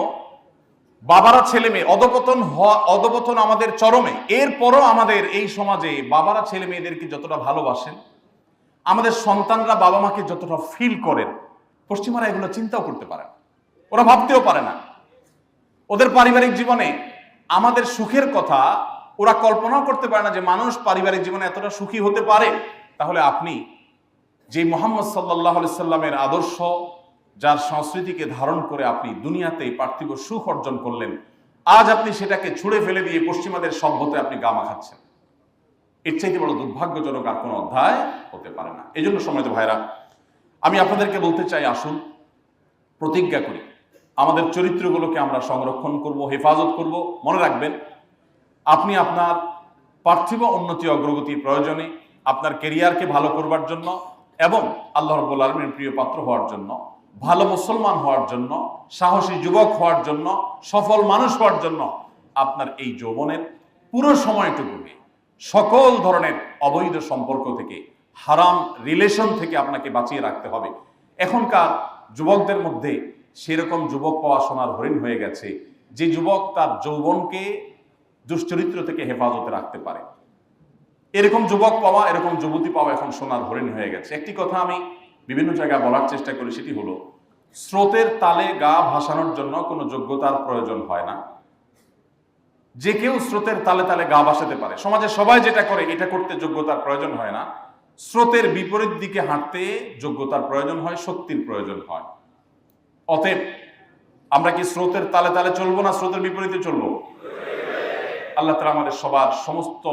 [SPEAKER 1] বাবারা ছেলে মেয়ে অধপতন আমাদের চরমে। এরপরও আমাদের এই সমাজে বাবারা ছেলে মেয়েদেরকে যতটা ভালোবাসেন, আমাদের সন্তানরা বাবা মাকে যতটা ফিল করেন, পশ্চিমারা এগুলো চিন্তাও করতে পারে না, ওরা ভাবতেও পারে না। ওদের পারিবারিক জীবনে আমাদের সুখের কথা ওরা কল্পনাও করতে পারে না যে মানুষ পারিবারিক জীবনে এতটা সুখী হতে পারে। তাহলে আপনি যে মুহাম্মদ সাল্লাল্লাহু আলাইহি সাল্লামের আদর্শ, যার সংস্কৃতিকে ধারণ করে আপনি দুনিয়াতে পার্থিব সুখ অর্জন করলেন, আজ আপনি সেটাকে ছুঁড়ে ফেলে দিয়ে পশ্চিমাদের সভ্যতায় আপনি গা মাখাচ্ছেন। এর চাইতে বড় দুর্ভাগ্যজনক আর কোনো অধ্যায় হতে পারে না। এই জন্য সম্মানিত ভাইরা, আমি আপনাদেরকে বলতে চাই, আসুন প্রতিজ্ঞা করি আমাদের চরিত্রগুলোকে আমরা সংরক্ষণ করব, হেফাজত করব। মনে রাখবেন, আপনি আপনার পার্থিব উন্নতি অগ্রগতির প্রয়োজনে, আপনার কেরিয়ারকে ভালো করবার জন্য এবং আল্লাহ রাব্বুল আলামিনের প্রিয় পাত্র হওয়ার জন্য, ভালো মুসলমান হওয়ার জন্য, সাহসী যুবক হওয়ার জন্য, সফল মানুষ হওয়ার জন্য আপনার এই যৌবনের পুরো সময়টুকুকে সকল ধরনের অবৈধ সম্পর্ক থেকে, হারাম রিলেশন থেকে আপনাকে বাঁচিয়ে রাখতে হবে। এখনকার যুবকদের মধ্যে সেরকম যুবক পাওয়া সোনার হরিণ হয়ে গেছে, যে যুবক তার যৌবনকে দুশ্চরিত্র থেকে হেফাজতে রাখতে পারে। এরকম যুবক পাওয়া, এরকম যুবতী পাওয়া এখন সোনার হরিণ হয়ে গেছে। একটি কথা আমি বিভিন্ন জায়গায় বলার চেষ্টা করি, সেটি হলো, স্রোতের তালে গা ভাসানোর জন্য কোনো যোগ্যতার প্রয়োজন হয় না। যে কেউ স্রোতের তালে তালে গা ভাসাতে পারে। সমাজে সবাই যেটা করে এটা করতে যোগ্যতার প্রয়োজন হয় না। স্রোতের বিপরীত দিকে হাঁটতে যোগ্যতার প্রয়োজন হয়, শক্তির প্রয়োজন হয়। অতএব আমরা কি স্রোতের তালে তালে চলবো না স্রোতের বিপরীতে চলবো? আল্লাহ তাআলা আমাদের সবার সমস্ত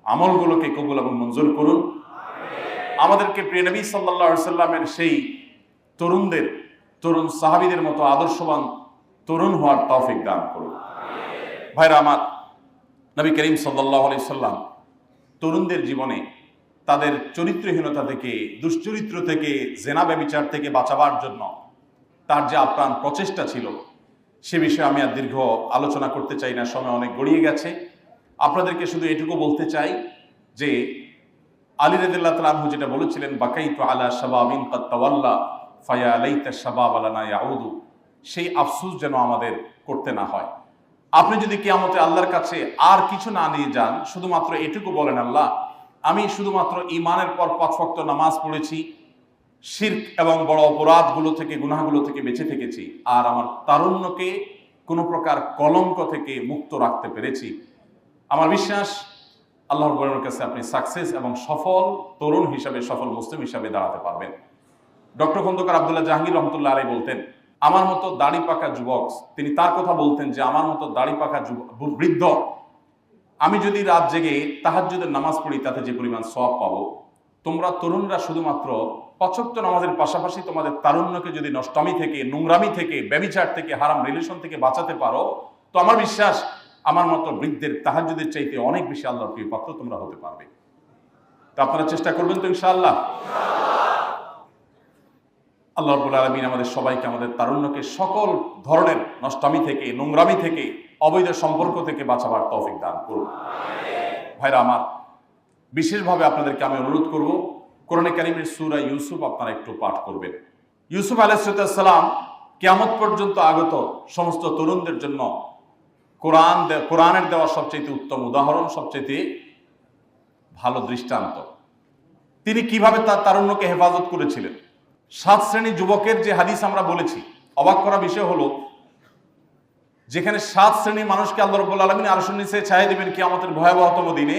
[SPEAKER 1] আমলগুলোকে কবুল এবং মঞ্জুর করুন। আমাদেরকে প্রিয় নবী সাল্লাল্লাহু আলাইহি সাল্লামের সেই তরুণ সাহাবীদের মতো আদর্শবান তরুণ হওয়ার তৌফিক দান করুন। ভাইরা আমার, নবী করিম সাল্লাল্লাহু আলাইহি সাল্লাম তরুণদের জীবনে তাদের চরিত্রহীনতা থেকে, দুশ্চরিত্র থেকে, জেনা ব্যভিচার থেকে বাঁচাবার জন্য তার যে আপ্রাণ প্রচেষ্টা ছিল, সে বিষয়ে আমি আর দীর্ঘ আলোচনা করতে চাই না, সময় অনেক গড়িয়ে গেছে। আপনাদেরকে শুধু এটুকু বলতে চাই যে আলী রাদিয়াল্লাহু তাআলা আনহু যেটা বলেছিলেন, বাকাইতু আলা শাবাবিন কাদ তাওয়াল্লা ফায়া লাইতা শাবাব লানা ইয়াউদু, সেই আফসোস যেন আমাদের করতে না হয়। আপনি যদি কিয়ামতে আল্লাহর কাছে আর কিছু না নিয়ে যান, শুধুমাত্র এটুকু বলেন, আল্লাহ আমি শুধুমাত্র ঈমানের পর 5 ওয়াক্ত নামাজ পড়েছি, শিরক এবং বড় অপরাধগুলো থেকে, গুনাহগুলো থেকে বেঁচে থেকেছি, আর আমার তারুণ্যকে কোনো প্রকার কলঙ্ক থেকে মুক্ত রাখতে পেরেছি, আমার বিশ্বাস আল্লাহর বরকতের কাছে আপনি সাকসেস এবং সফল তরুণ হিসাবে, সফল মুসলিম হিসাবে দাঁড়াতে পারবেন। ডক্টর খন্দকার আব্দুল্লাহ জাহাঙ্গীর রহমতুল্লাহ আলাইহি বলতেন, আমার মতো দাড়ি পাকা যুবক, তিনি তার কথা বলতেন যে আমার মতো দাড়ি পাকা বৃদ্ধ, আমি যদি রাত জেগে তাহাজ্জুদের নামাজ পড়ি তাতে যে পরিমাণ সওয়াব পাবো, তোমরা তরুণরা শুধুমাত্র 5 ওয়াক্ত নামাজের পাশাপাশি তোমাদের তারুণ্যকে যদি নষ্টামি থেকে, নোংরামি থেকে, ব্যভিচার থেকে, হারাম রিলেশন থেকে বাঁচাতে পারো, তো আমার বিশ্বাস আমার মতো বৃদ্ধের তাহাজ্জুদের চাইতে অনেক বেশি আল্লাহর প্রিয় পাত্র তোমরা হতে পারবে। তো আপনারা চেষ্টা করবেন তো ইনশাআল্লাহ? আল্লাহ রাব্বুল আলামিন আমাদের সবাইকে, আমাদের তারুণ্যকে সকল ধরনের নষ্টামি থেকে, নোংরামি থেকে, অবৈধ সম্পর্ক থেকে বাঁচাবার তৌফিক দান করুন। ভাইরা আমার, বিশেষভাবে আপনাদেরকে আমি অনুরোধ করব, কোরআনে কারীমের সূরা ইউসুফ আপনারা একটু পাঠ করবেন। ইউসুফ আলাইহিস সালাম কিয়ামত পর্যন্ত আগত সমস্ত তরুণদের জন্য কোরআনের দেওয়া সবচেয়ে উত্তম উদাহরণ, সবচেয়ে ভালো দৃষ্টান্ত। তিনি কিভাবে তার তারুণ্যকে হেফাজত করেছিলেন। 7 শ্রেণী যুবকের যে হাদিস আমরা বলেছি, অবাক করা বিষয় হলো, যেখানে 7 শ্রেণীর মানুষকে আল্লাহ রাব্বুল আলামিন আরশের নিচে ছায়া দিবেন কিয়ামতের ভয়াবহতম দিনে,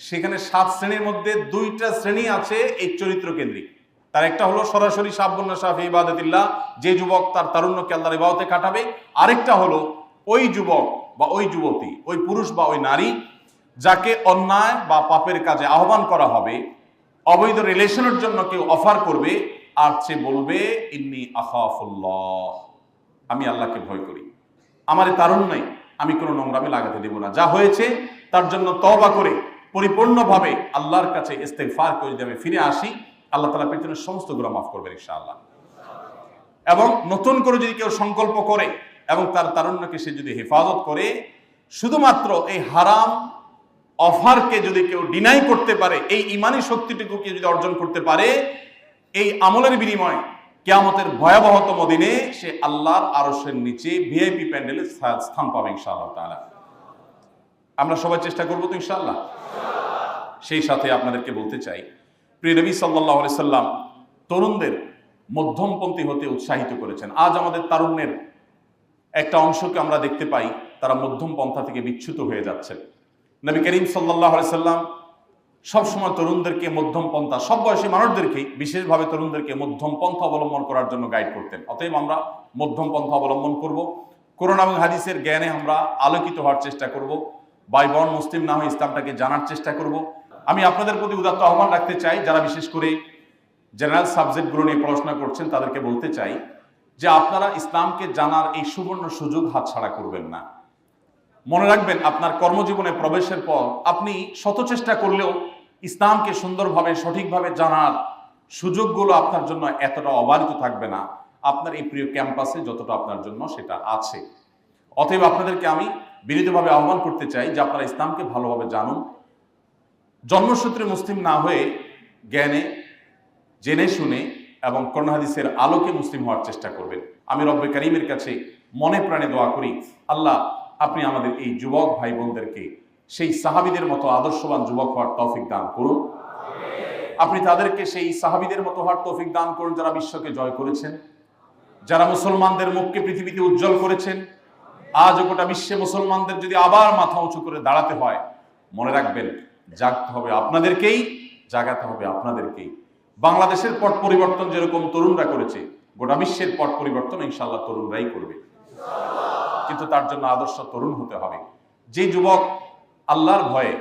[SPEAKER 1] সেখানে 7 শ্রেণীর মধ্যে 2টা শ্রেণী আছে এই চরিত্র কেন্দ্রিক। তার একটা হলো সরাসরি শাবুন নাশা ফি ইবাদাতিল্লাহ, যে যুবক তার তারুণ্যকে আল্লাহর ইবাদতে কাটাবে। আরেকটা হলো ওই যুবক বা ওই যুবতী, ওই পুরুষ বা ওই নারী, যাকে অন্যায় বা পাপের কাজে আহ্বান করা হবে, অবৈধ রিলেশনের জন্য কেউ অফার করবে, আর সে বলবে ইন্নী আখাফুল্লাহ, আমি আল্লাহকে ভয় করি, আমার তারুণ্যে আমি কোনো নোংরামি লাগাতে দেব না, যা হয়েছে তার জন্য তওবা করে পরিপূর্ণভাবে আল্লাহর কাছে ইস্তেগফার করে যদি আমি ফিরে আসি, আল্লাহ তাআলা পেছনের সমস্ত গুনাহ মাফ করবেন ইনশাআল্লাহ। এবং নতুন করে যদি কেউ সংকল্প করে এবং তার তারুণ্যকে সে যদি হেফাজত করে, শুধুমাত্র এই হারাম অফারকে যদি কেউ ডিনাই করতে পারে, এই ইমানি শক্তিটুকুকে যদি অর্জন করতে পারে, এই আমলের বিনিময়ে কিয়ামতের ভয়াবহতম দিনে সে আল্লাহর আরশের নিচে ভিআইপি প্যান্ডেলে স্থান পাবে ইনশাআল্লাহ তাআলা। আমরা সবাই চেষ্টা করবো তো ইনশাআল্লাহ। সেই সাথে আপনাদেরকে বলতে চাই, প্রিয় নবী সাল্লাল্লাহু আলাইহি সাল্লাম তরুণদের মধ্যমপন্থী হতে উৎসাহিত করেছেন। আজ আমাদের তারুণ্যের একটা অংশকে আমরা দেখতে পাই তারা মধ্যম পন্থা থেকে বিচ্যুত হয়ে যাচ্ছে। নবী করিম সাল্লাল্লাহু আলাইহি সাল্লাম সবসময় তরুণদেরকে মধ্যম পন্থা, সব বয়সী মানুষদেরকে, বিশেষভাবে তরুণদেরকে মধ্যম পন্থা অবলম্বন করার জন্য গাইড করতেন। অতএব আমরা মধ্যম পন্থা অবলম্বন করব। কোরআন এবং হাদিসের জ্ঞানে আমরা আলোকিত হওয়ার চেষ্টা করব। ভাই বোন মুসলিম না হয়ে ইসলামটাকে জানার চেষ্টা করব। আমি আপনাদের প্রতি উদাত্ত আহ্বান রাখতে চাই, যারা বিশেষ করে জেনারেল সাবজেক্টগুলো নিয়ে পড়াশোনা করছেন তাদেরকে বলতে চাই যে আপনারা ইসলামকে জানার এই সুবর্ণ সুযোগ হাতছাড়া করবেন না। মনে রাখবেন, আপনার কর্মজীবনে প্রবেশের পর আপনি শত চেষ্টা করলেও ইসলামকে সুন্দরভাবে সঠিকভাবে জানার সুযোগগুলো আপনার জন্য এতটা অবারিত থাকবে না আপনার এই প্রিয় ক্যাম্পাসে যতটা আপনার জন্য সেটা আছে। অতএব আপনাদেরকে আমি বিনীতভাবে আহ্বান করতে চাই যে আপনারা ইসলামকে ভালোভাবে জানুন। জন্মসূত্রে মুসলিম না হয়ে জ্ঞানে, জেনে শুনে এবং কোরআন হাদিসের আলোকে মুসলিম হওয়ার চেষ্টা করবেন। আমি রব্বে কারীমের কাছে মনে প্রাণে দোয়া করি, আল্লাহ আপনি আমাদের এই যুবক ভাই বোনদেরকে সেই সাহাবীদের মতো আদর্শবান যুবক হওয়ার তৌফিক দান করুন। আপনি তাদেরকে সেই সাহাবীদের মতো হওয়ার তৌফিক দান করুন যারা বিশ্বকে জয় করেছেন, যারা মুসলমানদের মুখকে পৃথিবীতে উজ্জ্বল করেছেন। আজ গোটা বিশ্বে মুসলমানদের যদি আবার মাথা উঁচু করে দাঁড়াতে হয়, মনে রাখবেন জাগতে হবে আপনাদেরকেই, জাগাতে হবে আপনাদেরকেই। বাংলাদেশের পট পরিবর্তন যেরকম তরুণরা করেছে, গোটা বিশ্বের পট পরিবর্তন ইনশাআল্লাহ তরুণরাই করবে। কিন্তু তার জন্য আদর্শ তরুণ হতে হবে। যে যুবক আল্লাহর ভয়ে,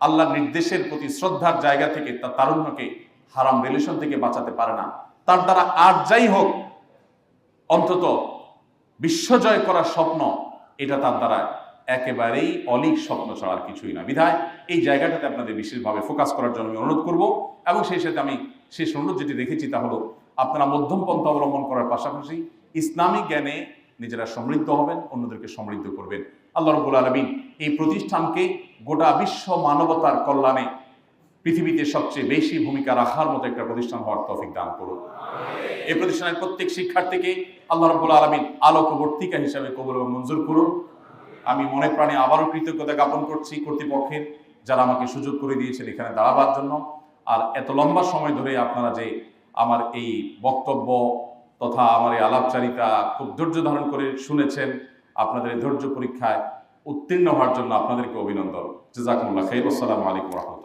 [SPEAKER 1] আল্লাহর নির্দেশের প্রতি শ্রদ্ধার জায়গা থেকে তার তারুণ্যকে হারাম রিলেশন থেকে বাঁচাতে পারে না, তার দ্বারা আর যাই হোক অন্তত বিশ্বজয় করার স্বপ্ন, এটা তার দ্বারা একেবারেই অলীক স্বপ্ন ছাড়ার কিছুই না। বিধায় এই জায়গাটাতে আপনাদের বিশেষভাবে ফোকাস করার জন্য আমি অনুরোধ করব। এবং সেই সাথে আমি শেষ অনুরোধ যেটি রেখেছি তা হলো, আপনারা মধ্যম পন্থা অবলম্বন করার পাশাপাশি ইসলামিক জ্ঞানে নিজেরা সমৃদ্ধ হবেন, অন্যদেরকে সমৃদ্ধ করবেন। আল্লাহ রাব্বুল আলামিন এই প্রতিষ্ঠানকে গোটা বিশ্ব মানবতার কল্যাণে পৃথিবীতে সবচেয়ে বেশি ভূমিকা রাখার মতো একটা প্রতিষ্ঠান হওয়ার তৌফিক দান করুন। এই প্রতিষ্ঠানের প্রত্যেক শিক্ষার্থীকে আল্লাহ রাব্বুল আলামিন আলোকবর্তিকা হিসাবে কবুল এবং মঞ্জুর করুন। আমি মনে প্রাণে আবারও কৃতজ্ঞতা জ্ঞাপন করছি কর্তৃপক্ষের, যারা আমাকে সুযোগ করে দিয়েছেন এখানে দাঁড়াবার জন্য। আর এত লম্বা সময় ধরে আপনারা যে আমার এই বক্তব্য তথা আমার এই আলাপচারিতা খুব ধৈর্য ধারণ করে শুনেছেন, আপনাদের এই ধৈর্য পরীক্ষায় উত্তীর্ণ হওয়ার জন্য আপনাদেরকে অভিনন্দন। জাযাকুমুল্লাহ খাইর। আসসালামু আলাইকুম ওয়া রাহমাতুল্লাহ।